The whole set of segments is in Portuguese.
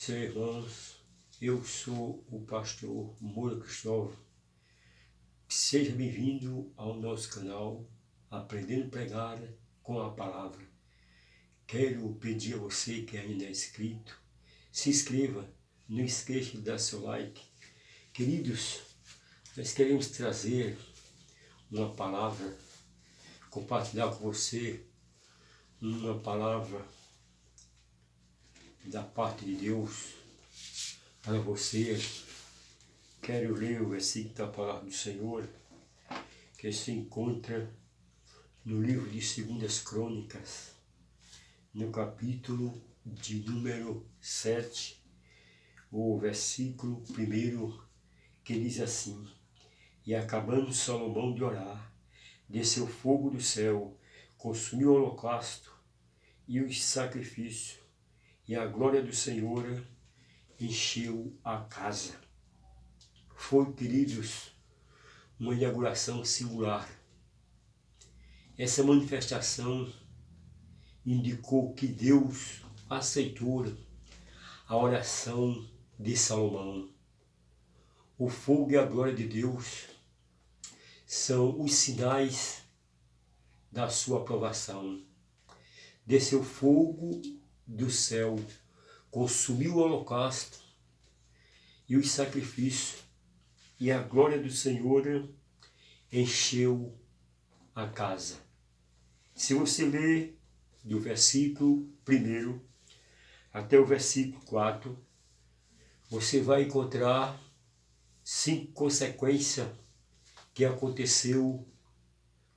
Senhor, irmãos, eu sou o pastor Moura Cristóvão. Seja bem-vindo ao nosso canal Aprendendo a Pregar com a Palavra. Quero pedir a você que ainda é inscrito, se inscreva, não esqueça de dar seu like. Queridos, nós queremos trazer uma palavra, compartilhar com você uma palavra da parte de Deus para você. Quero ler o versículo da palavra do Senhor, que se encontra no livro de 2 Crônicas, no capítulo de número 7, o versículo 1, que diz assim: E acabando Salomão de orar, desceu fogo do céu, consumiu o holocausto e os sacrifícios, e a glória do Senhor encheu a casa. Foi, queridos, uma inauguração singular. Essa manifestação indicou que Deus aceitou a oração de Salomão. O fogo e a glória de Deus são os sinais da sua aprovação. Desceu fogo do céu, consumiu o holocausto e os sacrifícios, e a glória do Senhor encheu a casa. Se você ler do versículo 1 até o versículo 4, você vai encontrar 5 consequências que aconteceu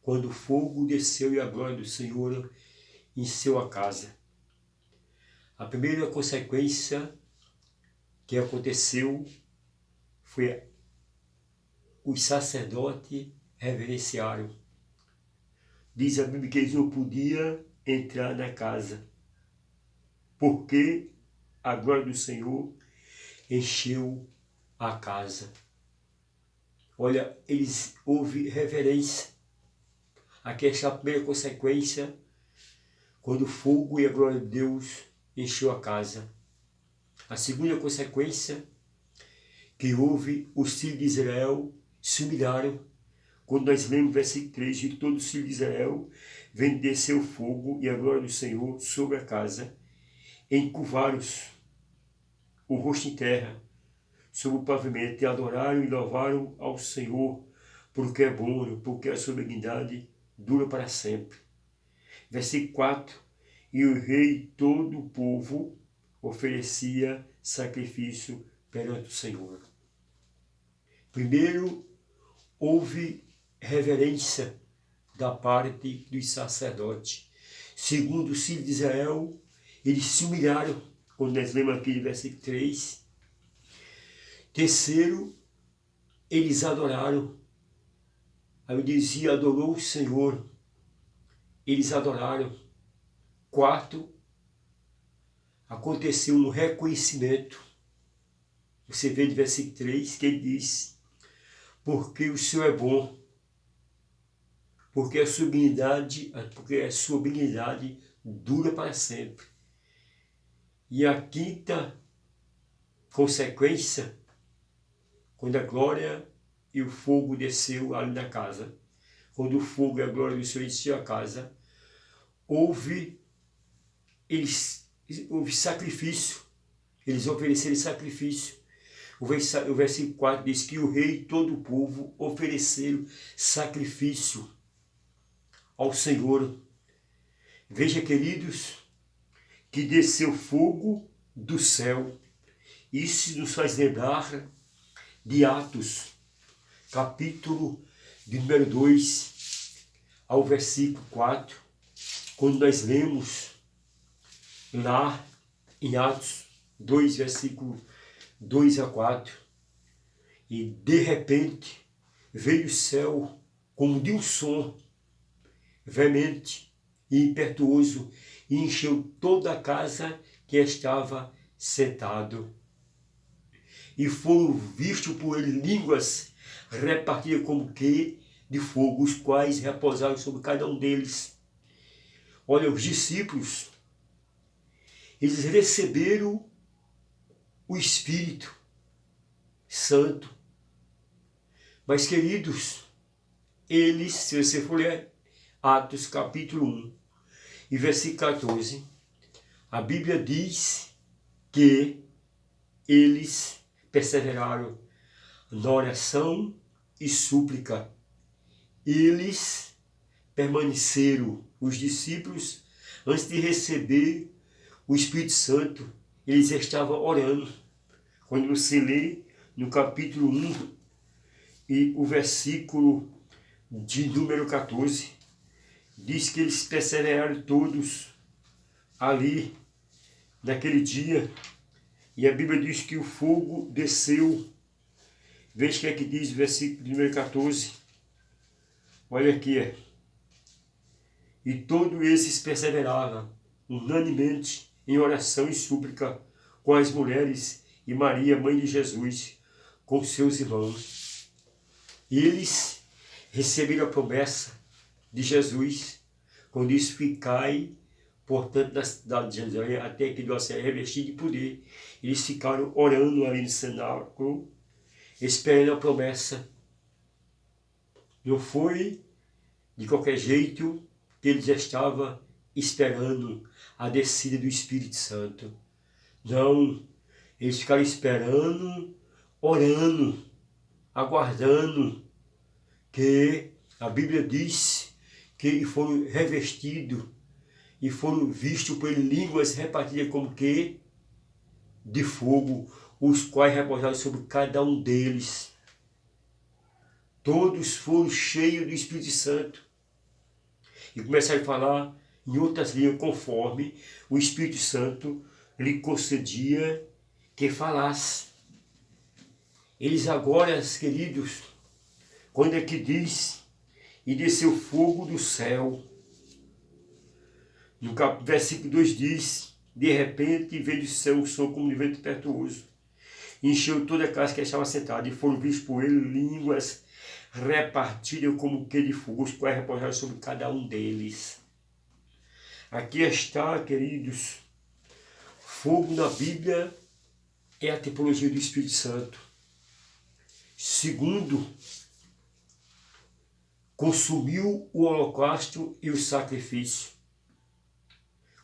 quando o fogo desceu e a glória do Senhor encheu a casa. A primeira consequência que aconteceu foi os sacerdotes reverenciaram. Diz a Bíblia que eles não podiam entrar na casa, porque a glória do Senhor encheu a casa. Olha, houve reverência. Aqui é a primeira consequência, quando o fogo e a glória de Deus encheu a casa. A segunda consequência, que houve, os filhos de Israel se humilharam. Quando nós lemos o versículo 3, de todos os filhos de Israel, vem descer o fogo e a glória do Senhor sobre a casa, encurvaram-se o rosto em terra, sobre o pavimento, e adoraram e louvaram ao Senhor, porque é bom, porque a sua benignidade dura para sempre. Versículo 4, e o rei e todo o povo oferecia sacrifício perante o Senhor. Primeiro, houve reverência da parte dos sacerdotes. Segundo, os filhos de Israel, eles se humilharam, quando nós lemos aqui no versículo 3. Terceiro, eles adoraram. Aí eu dizia, adorou o Senhor. Eles adoraram. Quarto, aconteceu um reconhecimento. Você vê no versículo 3 que ele diz: porque o Senhor é bom, porque a sua benignidade dura para sempre. E a quinta consequência, quando a glória e o fogo desceu ali na casa, quando o fogo e a glória do Senhor encheu a casa, houve sacrifício, eles ofereceram sacrifício. O versículo 4 diz que o rei e todo o povo ofereceram sacrifício ao Senhor. Veja, queridos, que desceu fogo do céu. Isso nos faz lembrar de Atos, capítulo de número 2, ao versículo 4, quando nós lemos lá em Atos 2, versículo 2 a 4, e de repente veio o céu como de um som veemente e impetuoso, e encheu toda a casa que estava sentado. E foram vistos por ele línguas repartidas como que de fogo, os quais repousaram sobre cada um deles. Olha, os discípulos, eles receberam o Espírito Santo. Mas, queridos, eles, se você for ler Atos capítulo 1 e versículo 14, a Bíblia diz que eles perseveraram na oração e súplica. Eles permaneceram, os discípulos, antes de receber o Espírito Santo, eles estavam orando. Quando você lê no capítulo 1 e o versículo de número 14, diz que eles perseveraram todos ali, naquele dia, e a Bíblia diz que o fogo desceu. Veja o que é que diz o versículo número 14. Olha aqui. E todos esses perseveravam unanimemente em oração e súplica com as mulheres e Maria, mãe de Jesus, com seus irmãos. Eles receberam a promessa de Jesus, quando diz: ficai, portanto, na cidade de Jerusalém, até que Deus seja revestido de poder. Eles ficaram orando ali no cenáculo, esperando a promessa. Não foi de qualquer jeito que ele já estava esperando a descida do Espírito Santo. Não, eles ficaram esperando, orando, aguardando, que a Bíblia diz que eles foram revestidos e foram vistos por ele línguas repartidas como que de fogo, os quais repousaram sobre cada um deles. Todos foram cheios do Espírito Santo e começaram a falar em outras línguas conforme o Espírito Santo lhe concedia que falasse. Eles agora, queridos, quando é que diz: e desceu fogo do céu. No versículo 2 diz: de repente veio do céu um som como de vento impetuoso, encheu toda a casa que estava sentada, e foram vistos por ele línguas repartidas como que de fogo, os quais repousaram sobre cada um deles. Aqui está, queridos, fogo na Bíblia é a tipologia do Espírito Santo. Segundo, consumiu o holocausto e o sacrifício.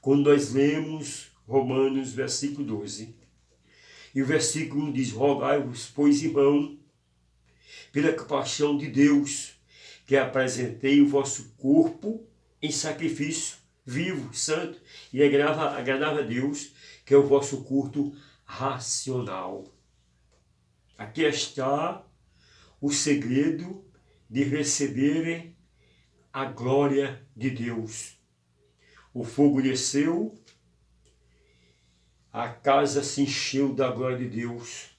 Quando nós lemos Romanos, versículo 12, e o versículo 1 diz: rogai-vos, pois, irmão, pela compaixão de Deus, que apresentei o vosso corpo em sacrifício vivo, santo e agradável a Deus, que é o vosso culto racional. Aqui está o segredo de receberem a glória de Deus. O fogo desceu, a casa se encheu da glória de Deus,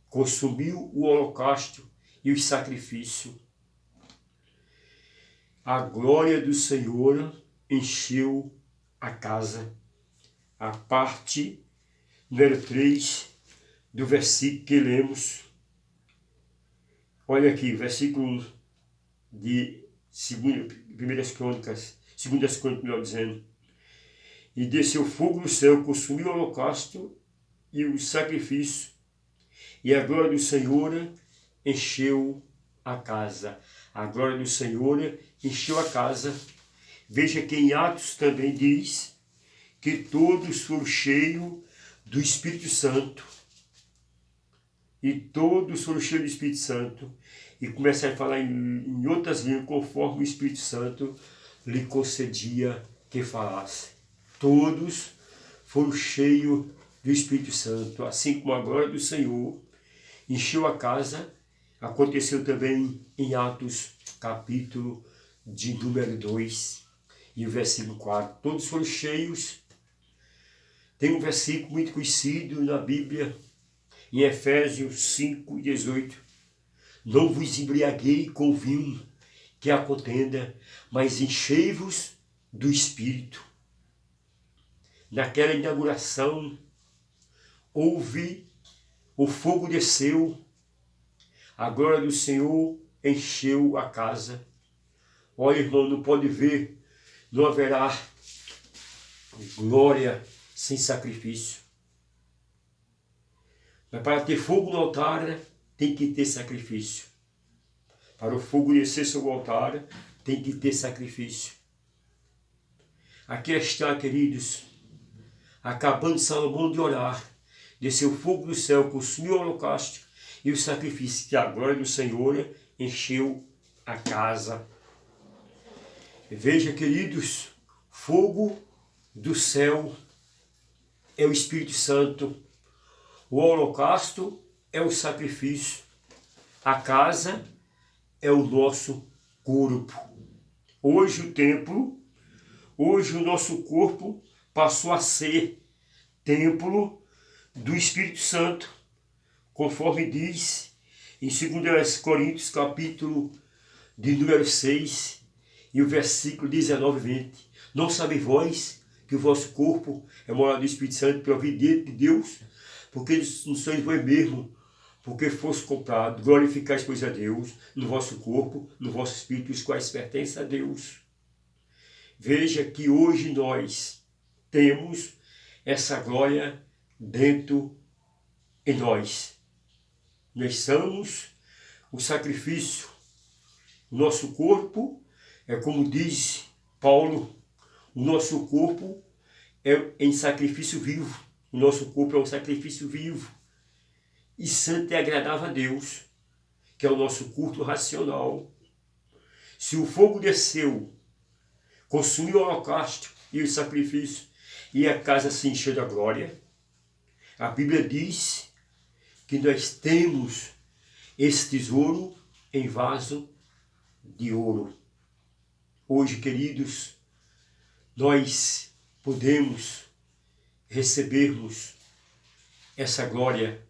consumiu o holocausto e o sacrifício. A glória do Senhor encheu a casa. A parte número 3 do versículo que lemos. Olha aqui, versículo 1 de 2 Crônicas, melhor dizendo. E desceu fogo do céu, consumiu o holocausto e o sacrifício, e a glória do Senhor encheu a casa. A glória do Senhor encheu a casa. Veja que em Atos também diz que todos foram cheios do Espírito Santo. E todos foram cheios do Espírito Santo. E começaram a falar em outras línguas, conforme o Espírito Santo lhe concedia que falasse. Todos foram cheios do Espírito Santo, assim como a glória do Senhor encheu a casa. Aconteceu também em Atos, capítulo de número 2 e o versículo 4. Todos foram cheios. Tem um versículo muito conhecido na Bíblia, em Efésios 5:18. Não vos embriaguei com vinho, que é a contenda, mas enchei-vos do Espírito. Naquela inauguração, o fogo desceu, a glória do Senhor encheu a casa. Olha, irmão, não pode ver, não haverá glória sem sacrifício. Mas para ter fogo no altar, tem que ter sacrifício. Para o fogo descer sobre o altar, tem que ter sacrifício. Aqui está, queridos, acabando Salomão de orar, desceu o fogo do céu, consumiu o holocausto e o sacrifício, que a glória do Senhor encheu a casa. Veja, queridos, fogo do céu é o Espírito Santo, o holocausto é o sacrifício, a casa é o nosso corpo. Hoje o templo, hoje o nosso corpo passou a ser templo do Espírito Santo, conforme diz em 2 Coríntios, capítulo de número 6, e o versículo 19 e 20. Não sabeis vós que o vosso corpo é morada do Espírito Santo, providente de Deus? Porque não sois vós mesmo, porque fosse comprado, glorificais, pois, a Deus no vosso corpo, no vosso espírito, os quais pertencem a Deus. Veja que hoje nós temos essa glória dentro em nós. Nós somos o sacrifício. Nosso corpo é como diz Paulo, o nosso corpo é em sacrifício vivo. O nosso corpo é um sacrifício vivo e santo e agradável a Deus, que é o nosso culto racional. Se o fogo desceu, consumiu o holocausto e o sacrifício, e a casa se encheu da glória, a Bíblia diz que nós temos esse tesouro em vaso de ouro. Hoje, queridos, nós podemos recebermos essa glória,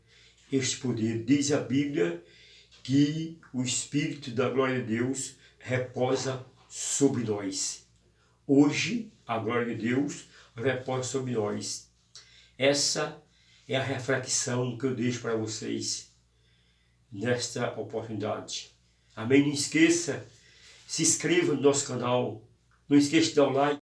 este poder. Diz a Bíblia que o Espírito da glória de Deus reposa sobre nós. Hoje, a glória de Deus reposa sobre nós. Essa é a reflexão que eu deixo para vocês nesta oportunidade. Amém? Não esqueça, se inscreva no nosso canal. Não esqueça de dar um like.